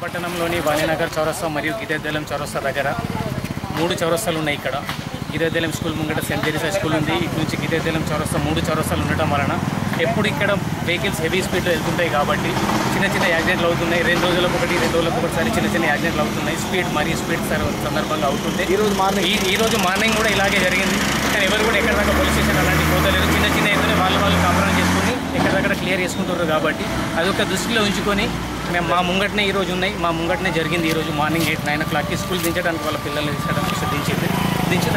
పట్టణంలోని వాణినగర్ చౌరస్తా మరియు గిద్దెదెలం చౌరస్తా దగ్గర 3 చౌరస్తాలు ఉన్నాయి. ఇక్కడ గిద్దెదెలం స్కూల్ ముంగట సెంట్ తెరీసా స్కూల్ ఉంది. ఇటు నుంచి గిద్దెదెలం చౌరస్తా 3 చౌరస్తాలు ఉండటం వలన ఎప్పుడు ఇక్కడ వెహికల్స్ హెవీ స్పీడ్లో వెళ్తుంటాయి కాబట్టి చిన్న యాక్సిడెంట్లు అవుతున్నాయి. 2 రోజులకు ఒకటిసారి చిన్న యాక్సిడెంట్లు అవుతున్నాయి. స్పీడ్ సందర్భంగా అవుతుంది. ఈ రోజు మార్నింగ్ కూడా ఇలాగే జరిగింది. కానీ ఎవరు కూడా ఎక్కడ దాకా పోలీస్ స్టేషన్ అలాంటి పోతలేరు. చిన్న ఎత్తున వాళ్ళు కాంప్రమైజ్ చేసుకుని ఎక్కడక్కడ క్లియర్ చేసుకుంటారు. కాబట్టి అదొక దృష్టిలో ఉంచుకొని మేము మా ముంగటనే ఈరోజు ఉన్నాయి. మా ముంగటనే జరిగింది. ఈరోజు మార్నింగ్ 8-9 o'clockకి స్కూల్ దించడానికి వాళ్ళ పిల్లల్ని తీసుకోవడానికి దించింది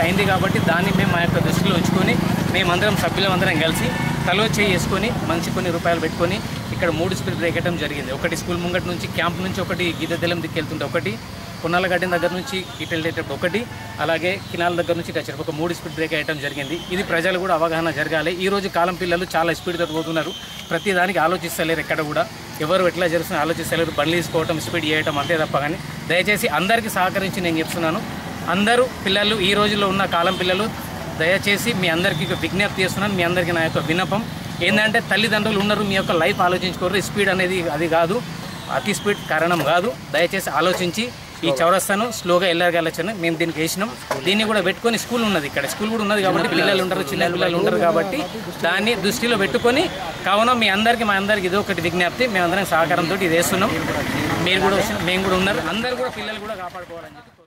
అయింది. కాబట్టి దాన్ని మేము మా యొక్క దృష్టిలో ఉంచుకొని మేమందరం సభ్యులందరం కలిసి తలో చేసుకొని మంచి కొన్ని రూపాయలు పెట్టుకొని ఇక్కడ 3 స్పీడ్ బ్రేక్ వేయడం జరిగింది. ఒకటి స్కూల్ ముంగట నుంచి క్యాంప్ నుంచి, ఒకటి గిద్దెదెలం దిక్కెళ్తుంటే ఒకటి, పున్నాలగడ్డ దగ్గర నుంచి ఇటు వెళ్ళేటప్పుడు ఒకటి, అలాగే కినాల దగ్గర నుంచి వచ్చారు. ఒక 3 స్పీడ్ బ్రేక్ వేయడం జరిగింది. ఇది ప్రజలు కూడా అవగాహన జరగాలి. ఈరోజు కాలం పిల్లలు చాలా స్పీడ్తో పోతున్నారు. ప్రతి దానికి ఆలోచిస్తలేరు. ఎక్కడ కూడా ఎవరు ఎట్లా జరుగుతుందో ఆలోచిస్తలేరు. బండ్లు తీసుకోవటం, స్పీడ్ చేయటం అంతే తప్ప. కానీ దయచేసి అందరికీ సహకరించి నేను చెప్తున్నాను. అందరూ పిల్లలు ఈ రోజుల్లో ఉన్న కాలం పిల్లలు దయచేసి మీ అందరికీ విజ్ఞప్తి చేస్తున్నాను. మీ అందరికీ నా యొక్క విన్నపం ఏంటంటే తల్లిదండ్రులు ఉన్నారు, మీ యొక్క లైఫ్ ఆలోచించుకోరు. స్పీడ్ అనేది అది కాదు, అతి స్పీడ్ కారణం కాదు. దయచేసి ఆలోచించి ఈ చౌరస్తాను స్లోగా వెళ్ళగలచని మేము దీనికి వేసినాం. దీన్ని కూడా పెట్టుకొని స్కూల్ ఉన్నది, ఇక్కడ స్కూల్ కూడా ఉన్నది కాబట్టి పిల్లలు ఉంటారు, చిన్న పిల్లలు ఉంటారు కాబట్టి దాన్ని దృష్టిలో పెట్టుకొని కావున మా అందరికీ ఇది ఒకటి విజ్ఞప్తి. మేమందరం సహకారంతో ఇది వేస్తున్నాం. మేము కూడా ఉన్నారు. అందరూ కూడా పిల్లలు కూడా కాపాడుకోవాలని చెప్పి